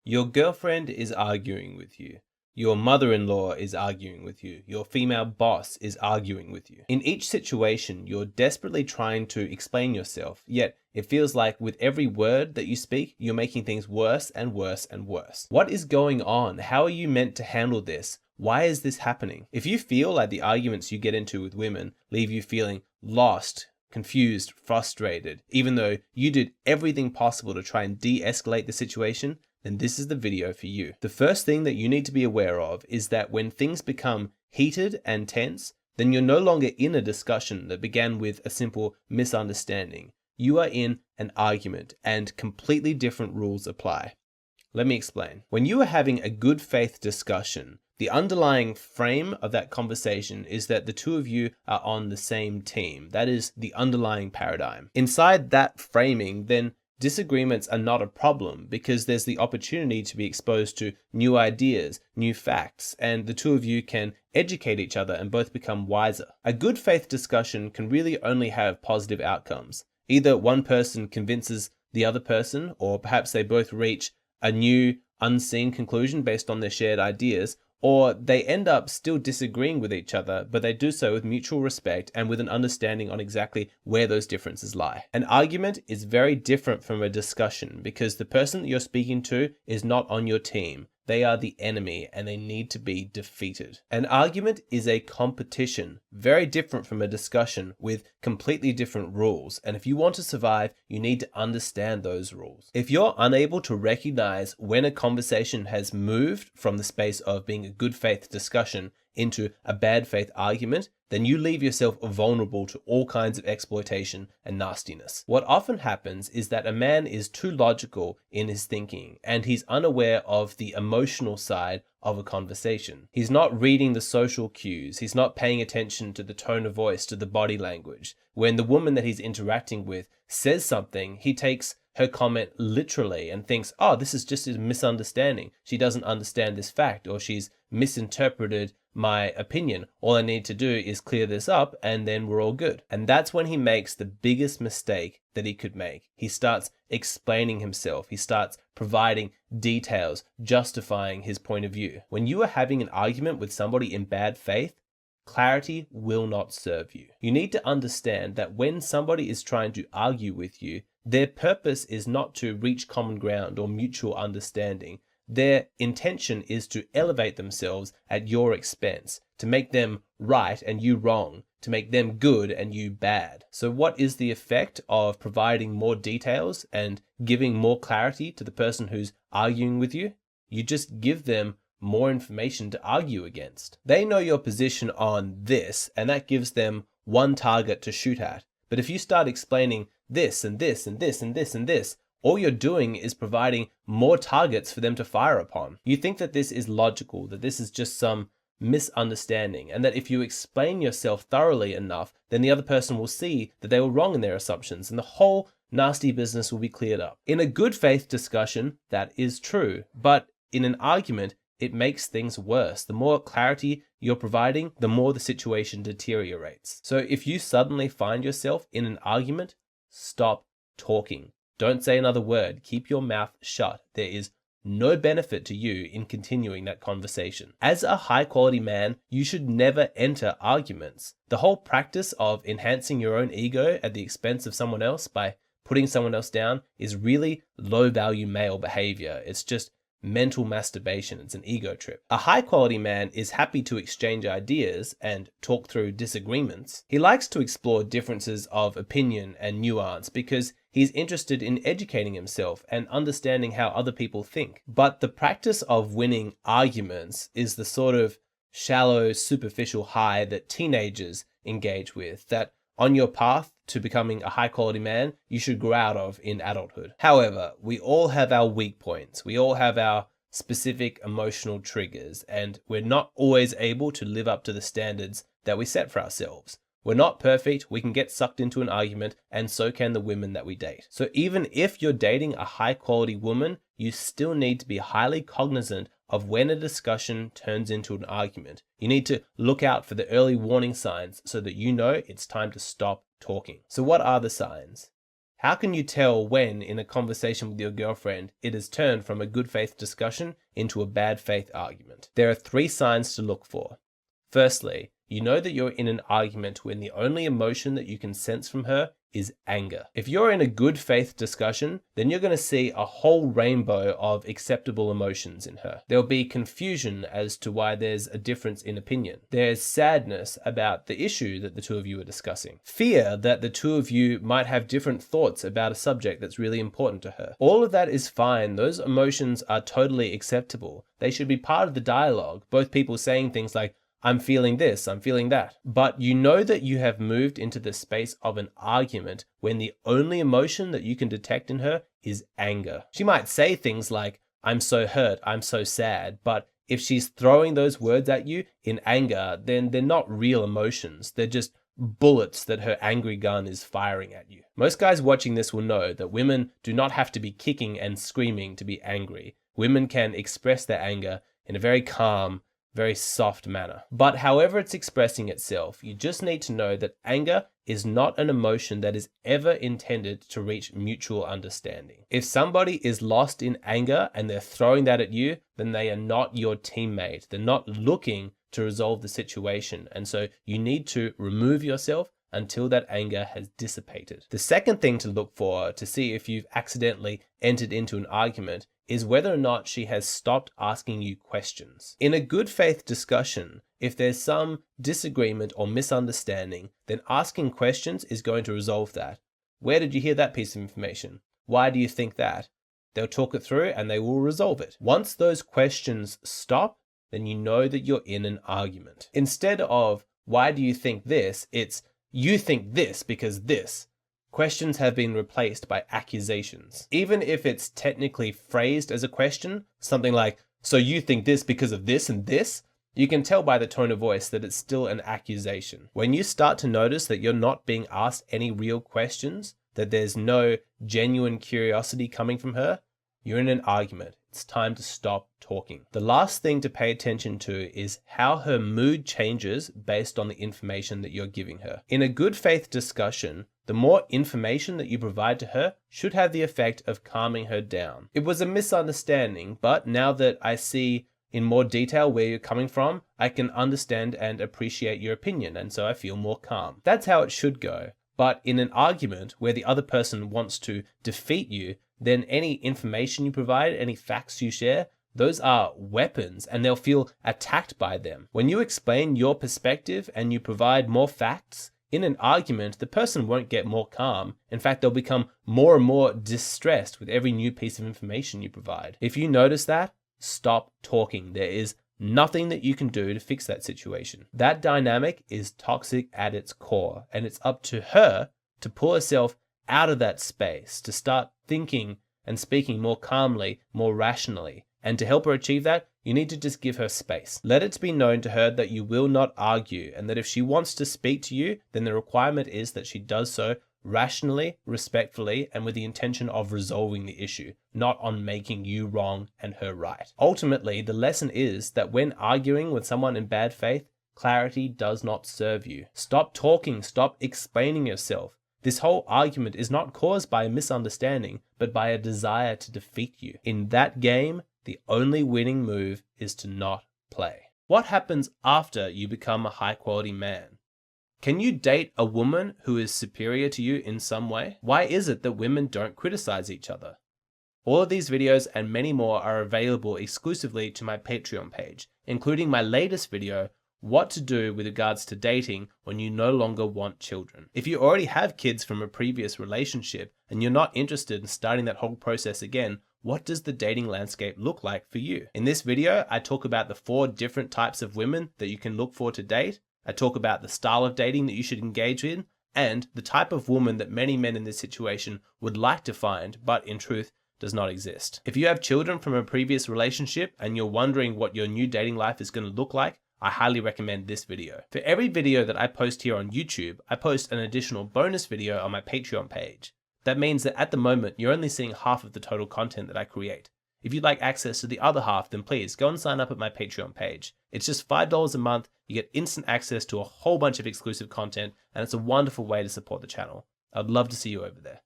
Your girlfriend is arguing with you. Your mother-in-law is arguing with you. Your female boss is arguing with you. In each situation, you're desperately trying to explain yourself, yet it feels like with every word that you speak, you're making things worse and worse and worse. What is going on? How are you meant to handle this? Why is this happening? If you feel like the arguments you get into with women leave you feeling lost, confused, frustrated, even though you did everything possible to try and de-escalate the situation, then this is the video for you. The first thing that you need to be aware of is that when things become heated and tense, then you're no longer in a discussion that began with a simple misunderstanding. You are in an argument and completely different rules apply. Let me explain. When you are having a good faith discussion, the underlying frame of that conversation is that the two of you are on the same team. That is the underlying paradigm. Inside that framing, then disagreements are not a problem because there's the opportunity to be exposed to new ideas, new facts, and the two of you can educate each other and both become wiser. A good faith discussion can really only have positive outcomes. Either one person convinces the other person, or perhaps they both reach a new unseen conclusion based on their shared ideas, or they end up still disagreeing with each other, but they do so with mutual respect and with an understanding on exactly where those differences lie. An argument is very different from a discussion because the person that you're speaking to is not on your team. They are the enemy and they need to be defeated. An argument is a competition, very different from a discussion with completely different rules. And if you want to survive, you need to understand those rules. If you're unable to recognize when a conversation has moved from the space of being a good faith discussion into a bad faith argument, then you leave yourself vulnerable to all kinds of exploitation and nastiness. What often happens is that a man is too logical in his thinking and he's unaware of the emotional side of a conversation. He's not reading the social cues. He's not paying attention to the tone of voice, to the body language. When the woman that he's interacting with says something, he takes her comment literally and thinks, oh, this is just a misunderstanding. She doesn't understand this fact, or she's misinterpreted my opinion. All I need to do is clear this up and then we're all good. And that's when he makes the biggest mistake that he could make. He starts explaining himself. He starts providing details, justifying his point of view. When you are having an argument with somebody in bad faith, clarity will not serve you. You need to understand that when somebody is trying to argue with you, their purpose is not to reach common ground or mutual understanding. Their intention is to elevate themselves at your expense, to make them right and you wrong, to make them good and you bad. So what is the effect of providing more details and giving more clarity to the person who's arguing with you? You just give them more information to argue against. They know your position on this, and that gives them one target to shoot at. But if you start explaining this and this and this and this and this, all you're doing is providing more targets for them to fire upon. You think that this is logical, that this is just some misunderstanding, and that if you explain yourself thoroughly enough, then the other person will see that they were wrong in their assumptions, and the whole nasty business will be cleared up. In a good faith discussion, that is true, but in an argument, it makes things worse. The more clarity you're providing, the more the situation deteriorates. So if you suddenly find yourself in an argument, stop talking. Don't say another word. Keep your mouth shut. There is no benefit to you in continuing that conversation. As a high quality man, you should never enter arguments. The whole practice of enhancing your own ego at the expense of someone else by putting someone else down is really low value male behavior. It's just mental masturbation. It's an ego trip. A high quality man is happy to exchange ideas and talk through disagreements. He likes to explore differences of opinion and nuance because he's interested in educating himself and understanding how other people think. But the practice of winning arguments is the sort of shallow, superficial high that teenagers engage with, that on your path to becoming a high quality man, you should grow out of in adulthood. However, we all have our weak points. We all have our specific emotional triggers, and we're not always able to live up to the standards that we set for ourselves. We're not perfect. We can get sucked into an argument, and so can the women that we date. So even if you're dating a high quality woman, you still need to be highly cognizant of when a discussion turns into an argument. You need to look out for the early warning signs so that you know it's time to stop talking. So what are the signs? How can you tell when, in a conversation with your girlfriend, it has turned from a good faith discussion into a bad faith argument? There are 3 signs to look for. Firstly, you know that you're in an argument when the only emotion that you can sense from her is anger. If you're in a good faith discussion, then you're going to see a whole rainbow of acceptable emotions in her. There'll be confusion as to why there's a difference in opinion. There's sadness about the issue that the two of you are discussing. Fear that the two of you might have different thoughts about a subject that's really important to her. All of that is fine. Those emotions are totally acceptable. They should be part of the dialogue. Both people saying things like, I'm feeling this, I'm feeling that. But you know that you have moved into the space of an argument when the only emotion that you can detect in her is anger. She might say things like, I'm so hurt, I'm so sad, but if she's throwing those words at you in anger, then they're not real emotions. They're just bullets that her angry gun is firing at you. Most guys watching this will know that women do not have to be kicking and screaming to be angry. Women can express their anger in a very calm, very soft manner. But however it's expressing itself, you just need to know that anger is not an emotion that is ever intended to reach mutual understanding. If somebody is lost in anger and they're throwing that at you, then they are not your teammate. They're not looking to resolve the situation. And so you need to remove yourself until that anger has dissipated. The second thing to look for to see if you've accidentally entered into an argument is whether or not she has stopped asking you questions. In a good faith discussion, if there's some disagreement or misunderstanding, then asking questions is going to resolve that. Where did you hear that piece of information? Why do you think that? They'll talk it through and they will resolve it. Once those questions stop, then you know that you're in an argument. Instead of, why do you think this? It's, you think this because this. Questions have been replaced by accusations. Even if it's technically phrased as a question, something like, so you think this because of this and this, you can tell by the tone of voice that it's still an accusation. When you start to notice that you're not being asked any real questions, that there's no genuine curiosity coming from her, you're in an argument. It's time to stop talking. The last thing to pay attention to is how her mood changes based on the information that you're giving her. In a good faith discussion, the more information that you provide to her should have the effect of calming her down. It was a misunderstanding, but now that I see in more detail where you're coming from, I can understand and appreciate your opinion, and so I feel more calm. That's how it should go. But in an argument where the other person wants to defeat you, then any information you provide, any facts you share, those are weapons and they'll feel attacked by them. When you explain your perspective and you provide more facts, in an argument, the person won't get more calm. In fact, they'll become more and more distressed with every new piece of information you provide. If you notice that, stop talking. There is nothing that you can do to fix that situation. That dynamic is toxic at its core, and it's up to her to pull herself out of that space, to start thinking and speaking more calmly, more rationally. And to help her achieve that, you need to just give her space. Let it be known to her that you will not argue, and that if she wants to speak to you, then the requirement is that she does so rationally, respectfully, and with the intention of resolving the issue, not on making you wrong and her right. Ultimately, the lesson is that when arguing with someone in bad faith, clarity does not serve you. Stop talking, stop explaining yourself. This whole argument is not caused by a misunderstanding, but by a desire to defeat you. In that game, the only winning move is to not play. What happens after you become a high-quality man? Can you date a woman who is superior to you in some way? Why is it that women don't criticize each other? All of these videos and many more are available exclusively to my Patreon page, including my latest video, what to do with regards to dating when you no longer want children. If you already have kids from a previous relationship and you're not interested in starting that whole process again, what does the dating landscape look like for you? In this video, I talk about the 4 different types of women that you can look for to date. I talk about the style of dating that you should engage in, and the type of woman that many men in this situation would like to find, but in truth, does not exist. If you have children from a previous relationship and you're wondering what your new dating life is going to look like, I highly recommend this video. For every video that I post here on YouTube, I post an additional bonus video on my Patreon page. That means that at the moment, you're only seeing half of the total content that I create. If you'd like access to the other half, then please go and sign up at my Patreon page. It's just $5 a month, you get instant access to a whole bunch of exclusive content, and it's a wonderful way to support the channel. I'd love to see you over there.